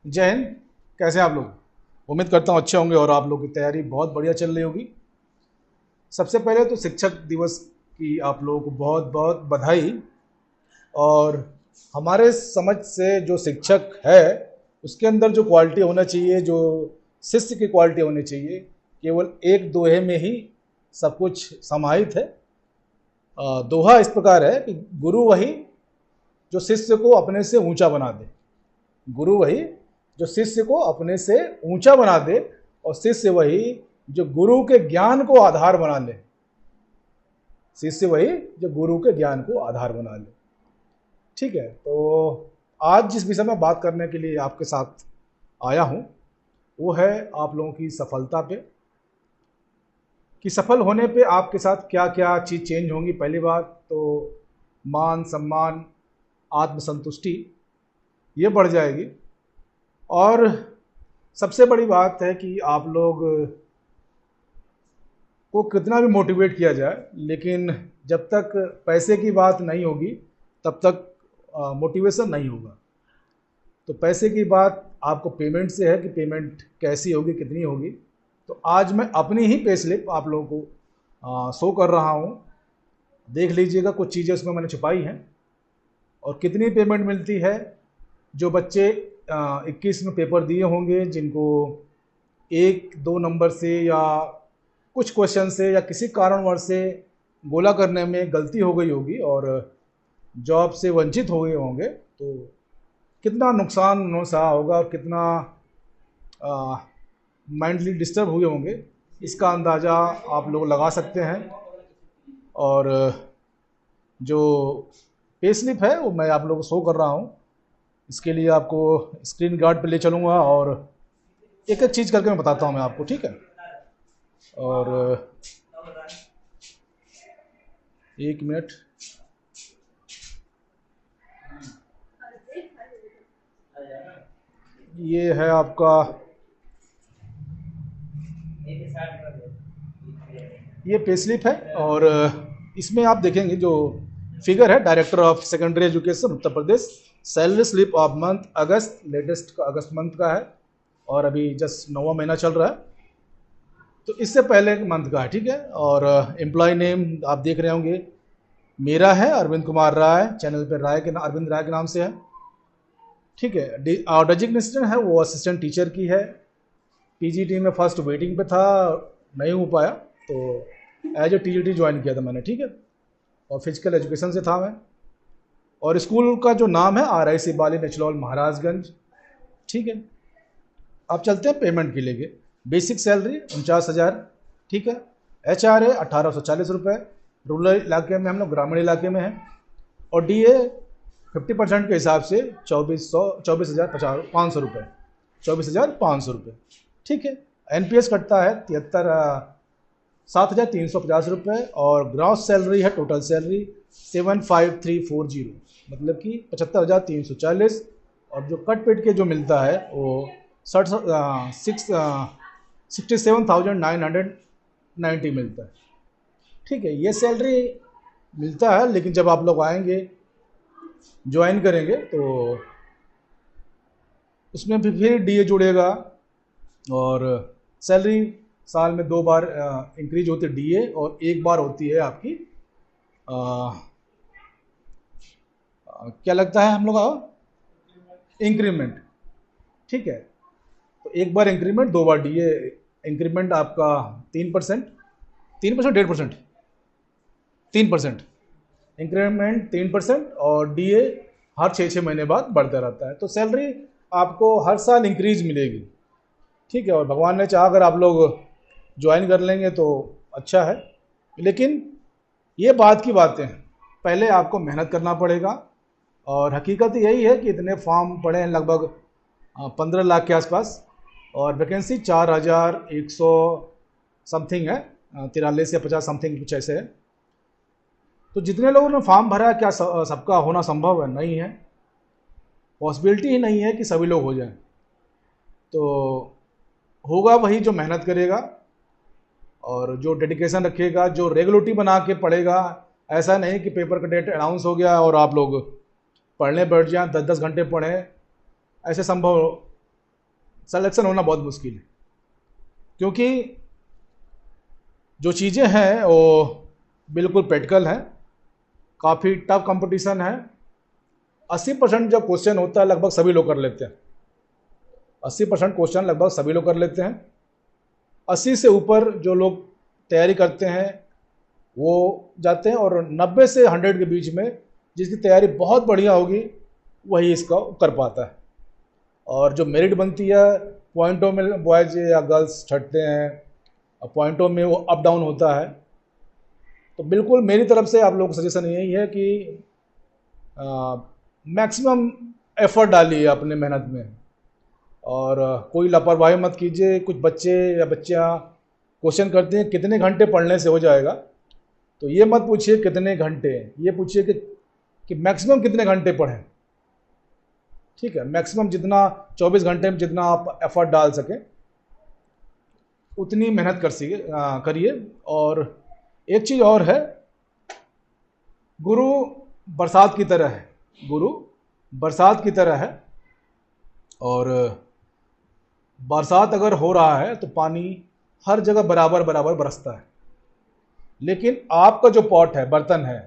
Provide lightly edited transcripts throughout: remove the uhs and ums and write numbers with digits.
जय हिंद। कैसे हैं आप लोग? उम्मीद करता हूँ अच्छे होंगे और आप लोग की तैयारी बहुत बढ़िया चल रही होगी। सबसे पहले तो शिक्षक दिवस की आप लोगों को बहुत बहुत बधाई। और हमारे समझ से जो शिक्षक है उसके अंदर जो क्वालिटी होना चाहिए, जो शिष्य की क्वालिटी होनी चाहिए, केवल एक दोहे में ही सब कुछ समाहित है। दोहा इस प्रकार है कि गुरु वही जो शिष्य को अपने से ऊंचा बना दे। गुरु वही जो शिष्य को अपने से ऊंचा बना दे और शिष्य वही जो गुरु के ज्ञान को आधार बना ले। शिष्य वही जो गुरु के ज्ञान को आधार बना ले। ठीक है, तो आज जिस विषय में बात करने के लिए आपके साथ आया हूं वो है आप लोगों की सफलता पे, कि सफल होने पे आपके साथ क्या क्या चीज़ चेंज होंगी। पहली बात तो मान सम्मान, आत्मसंतुष्टि ये बढ़ जाएगी। और सबसे बड़ी बात है कि आप लोग को कितना भी मोटिवेट किया जाए, लेकिन जब तक पैसे की बात नहीं होगी तब तक मोटिवेशन नहीं होगा। तो पैसे की बात आपको पेमेंट से है कि पेमेंट कैसी होगी, कितनी होगी। तो आज मैं अपनी ही पे स्लिप आप लोगों को शो कर रहा हूँ। देख लीजिएगा, कुछ चीज़ें उसमें मैंने छुपाई हैं और कितनी पेमेंट मिलती है। जो बच्चे 21 में पेपर दिए होंगे, जिनको एक दो नंबर से या कुछ क्वेश्चन से या किसी कारणवश से गोला करने में गलती हो गई होगी और जॉब से वंचित हो गए होंगे, तो कितना नुकसान उन्होंने सहा होगा और कितना मेंटली डिस्टर्ब हुए होंगे, इसका अंदाज़ा आप लोग लगा सकते हैं। और जो पे स्लिप है वो मैं आप लोगों को शो कर रहा हूँ। इसके लिए आपको स्क्रीन गार्ड पे ले चलूँगा और एक एक चीज़ करके मैं बताता हूँ मैं आपको, ठीक है। और एक मिनट, ये है आपका, ये पे स्लिप है। और इसमें आप देखेंगे जो फिगर है, director of secondary education Uttar Pradesh, salary slip of month August, latest का अगस्त मंथ का है और अभी जस्ट 9वां महीना चल रहा है, तो इससे पहले मंथ का है, ठीक है। और एम्प्लॉय नेम आप देख रहे होंगे, मेरा है अरविंद कुमार राय, चैनल पे राय के अरविंद राय के नाम से है, ठीक है। और डेजिग्नेशन है वो असिस्टेंट टीचर की है। पीजीटी में फर्स्ट वेटिंग पे था, नहीं हो पाया तो एज ए टीजीटी ज्वाइन किया था मैंने, ठीक है। और फिजिकल एजुकेशन से था मैं। और स्कूल का जो नाम है RIC बाली नेचलॉल महाराजगंज, ठीक है। अब चलते हैं पेमेंट के लिए। बेसिक सैलरी 49,000, ठीक है। HRA 1840 रुपये, रूरल इलाके में हम लोग ग्रामीण इलाके में हैं। और DA 50% के हिसाब से 24,500 रुपये, 24,500 रुपये, ठीक है। NPS कटता है 7,350 रुपये और ग्रॉस सैलरी है, टोटल सैलरी 75340, मतलब कि 75,340। और जो कट पेड के जो मिलता है वो 67,990 मिलता है, ठीक है। ये सैलरी मिलता है, लेकिन जब आप लोग आएंगे ज्वाइन करेंगे तो उसमें भी फिर DA जुड़ेगा। और सैलरी साल में 2 बार इंक्रीज होती है DA, और एक बार होती है आपकी क्या लगता है हम लोग इंक्रीमेंट, ठीक है। तो एक बार इंक्रीमेंट, 2 बार DA। इंक्रीमेंट आपका 3%, 3%, 1.5%, 3% इंक्रीमेंट, 3%, और DA हर 6 महीने बाद बढ़ता रहता है। तो सैलरी आपको हर साल इंक्रीज मिलेगी, ठीक है। और भगवान ने चाहा अगर आप लोग ज्वाइन कर लेंगे तो अच्छा है, लेकिन ये बात की बातें हैं, पहले आपको मेहनत करना पड़ेगा। और हकीकत यही है कि इतने फॉर्म पड़े हैं, लगभग 15 लाख के आसपास, और वैकेंसी 4,100 समथिंग है, 43 या 50 समथिंग कुछ ऐसे है। तो जितने लोगों ने फॉर्म भरा है, क्या सबका होना संभव है? नहीं है, पॉसिबिलिटी ही नहीं है कि सभी लोग हो जाएं। तो होगा वही जो मेहनत करेगा और जो डेडिकेशन रखेगा, जो रेगुलरिटी बना के पढ़ेगा। ऐसा नहीं कि पेपर का डेट अनाउंस हो गया और आप लोग पढ़ने बैठ जाएं, 10-10 घंटे पढ़ें, ऐसे संभव सिलेक्शन होना बहुत मुश्किल है, क्योंकि जो चीज़ें हैं वो बिल्कुल प्रैक्टिकल हैं, काफ़ी टफ कंपटीशन है। 80% जो क्वेश्चन होता है लगभग सभी लोग कर लेते हैं। 80% क्वेश्चन लगभग सभी लोग कर लेते हैं। 80 से ऊपर जो लोग तैयारी करते हैं वो जाते हैं, और 90 से 100 के बीच में जिसकी तैयारी बहुत बढ़िया होगी वही इसका कर पाता है। और जो मेरिट बनती है पॉइंटों में बॉयज़ या गर्ल्स छटते हैं, पॉइंटों में वो अप डाउन होता है। तो बिल्कुल मेरी तरफ से आप लोगों को सजेशन यही है कि मैक्सिमम एफर्ट डालिए अपने मेहनत में, और कोई लापरवाही मत कीजिए। कुछ बच्चे या बच्चियाँ क्वेश्चन करते हैं कितने घंटे पढ़ने से हो जाएगा, तो ये मत पूछिए कितने घंटे, ये पूछिए कि मैक्सिमम कितने घंटे पढ़ें। ठीक है, मैक्सिमम जितना 24 घंटे में जितना आप एफर्ट डाल सकें उतनी मेहनत करिए। और एक चीज़ और है, गुरु बरसात की तरह है, गुरु बरसात की तरह है। और बरसात अगर हो रहा है तो पानी हर जगह बराबर बराबर बरसता है, लेकिन आपका जो पॉट है, बर्तन है,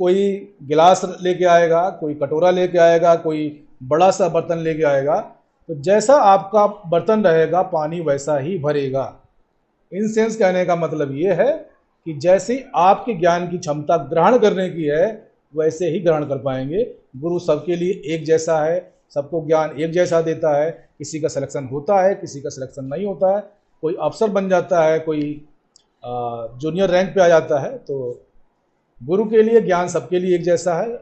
कोई गिलास लेके आएगा, कोई कटोरा लेके आएगा, कोई बड़ा सा बर्तन लेके आएगा, तो जैसा आपका बर्तन रहेगा पानी वैसा ही भरेगा। इन सेंस कहने का मतलब ये है कि जैसे आपके ज्ञान की क्षमता ग्रहण करने की है वैसे ही ग्रहण कर पाएंगे। गुरु सबके लिए एक जैसा है, सबको ज्ञान एक जैसा देता है। किसी का सिलेक्शन होता है, किसी का सिलेक्शन नहीं होता है, कोई अफसर बन जाता है, कोई जूनियर रैंक पे आ जाता है। तो गुरु के लिए ज्ञान सबके लिए एक जैसा है।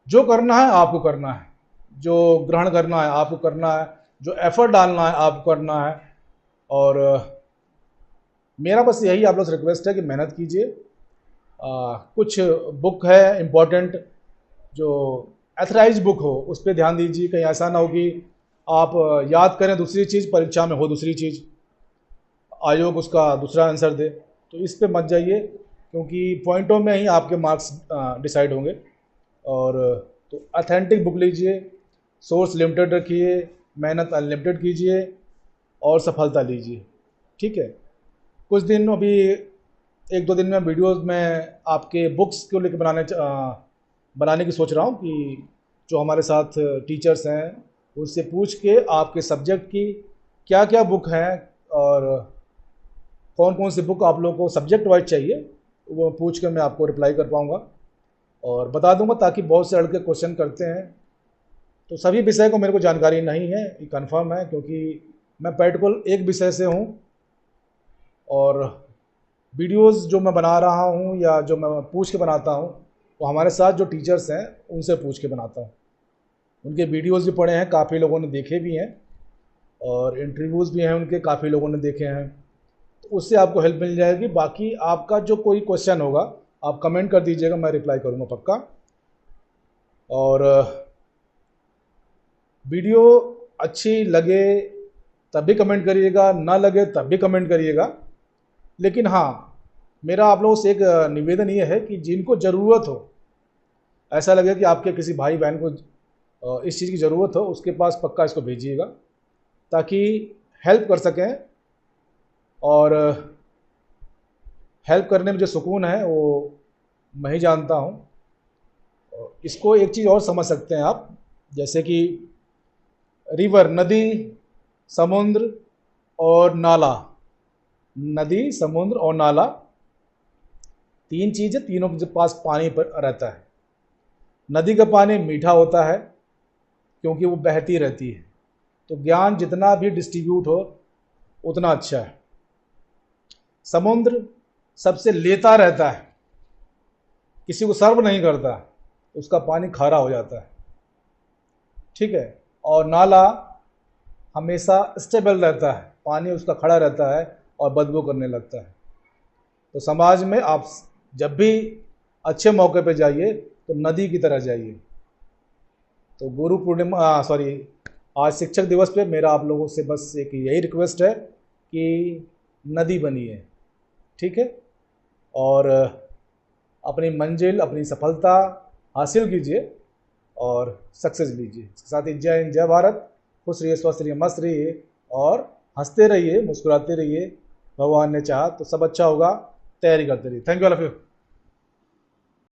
जो करना है आपको करना है, जो ग्रहण करना है आपको करना है, जो एफर्ट डालना है आपको करना है। और मेरा बस यही आप लोग से रिक्वेस्ट है कि मेहनत कीजिए। कुछ बुक है इम्पोर्टेंट, जो एथराइज बुक हो उस पर ध्यान दीजिए। कहीं ऐसा ना हो कि आप याद करें दूसरी चीज़, परीक्षा में हो दूसरी चीज़, आयोग उसका दूसरा आंसर दे, तो इस पे मत जाइए, क्योंकि पॉइंटों में ही आपके मार्क्स डिसाइड होंगे। और तो ऑथेंटिक बुक लीजिए, सोर्स लिमिटेड रखिए, मेहनत अनलिमिटेड कीजिए और सफलता लीजिए। ठीक है, कुछ दिन अभी 1-2 दिन में वीडियोस में आपके बुक्स को लेकर बनाने की सोच रहा हूँ, कि जो हमारे साथ टीचर्स हैं उनसे पूछ के आपके सब्जेक्ट की क्या क्या बुक हैं और कौन कौन सी बुक आप लोगों को सब्जेक्ट वाइज चाहिए, वो पूछ कर मैं आपको रिप्लाई कर पाऊँगा और बता दूंगा, ताकि बहुत से लड़के क्वेश्चन करते हैं। तो सभी विषय को मेरे को जानकारी नहीं है, ये कंफर्म है, क्योंकि मैं पर्टिकुलर एक विषय से हूँ। और वीडियोस जो मैं बना रहा हूँ या जो मैं पूछ के बनाता हूँ, वो हमारे साथ जो टीचर्स हैं उनसे पूछ के बनाता हूँ। उनके वीडियोस भी पढ़े हैं, काफ़ी लोगों ने देखे भी हैं, और इंटरव्यूज़ भी हैं उनके, काफ़ी लोगों ने देखे हैं। तो उससे आपको हेल्प मिल जाएगी। बाकी आपका जो कोई क्वेश्चन होगा आप कमेंट कर दीजिएगा, मैं रिप्लाई करूँगा पक्का। और वीडियो अच्छी लगे तब भी कमेंट करिएगा, ना लगे तब भी कमेंट करिएगा। लेकिन हाँ, मेरा आप लोगों से एक निवेदन ये है कि जिनको ज़रूरत हो, ऐसा लगे कि आपके किसी भाई बहन को इस चीज़ की ज़रूरत हो, उसके पास पक्का इसको भेजिएगा, ताकि हेल्प कर सकें। और हेल्प करने में जो सुकून है वो मैं ही जानता हूँ। इसको एक चीज़ और समझ सकते हैं आप, जैसे कि रिवर, नदी, समुद्र और नाला। नदी, समुद्र और नाला, तीन चीज़ें, तीनों के पास पानी पर रहता है। नदी का पानी मीठा होता है क्योंकि वो बहती रहती है, तो ज्ञान जितना भी डिस्ट्रीब्यूट हो उतना अच्छा है। समुद्र सबसे लेता रहता है, किसी को सर्व नहीं करता, उसका पानी खारा हो जाता है। ठीक है, और नाला हमेशा स्टेबल रहता है, पानी उसका खड़ा रहता है और बदबू करने लगता है। तो समाज में आप जब भी अच्छे मौके पे जाइए तो नदी की तरह जाइए। तो गुरु पूर्णिमा आज शिक्षक दिवस पे मेरा आप लोगों से बस एक यही रिक्वेस्ट है कि नदी बनिए। ठीक है, और अपनी मंजिल, अपनी सफलता हासिल कीजिए और सक्सेस लीजिए। इसके साथ ही जय हिंद, जय भारत, खुश रहिए, स्वस्थ रहिए, मस्त रहिए और हंसते रहिए, मुस्कुराते रहिए। भगवान ने चाहा तो सब अच्छा होगा। तैयारी करते रहिए। Thank you all of you.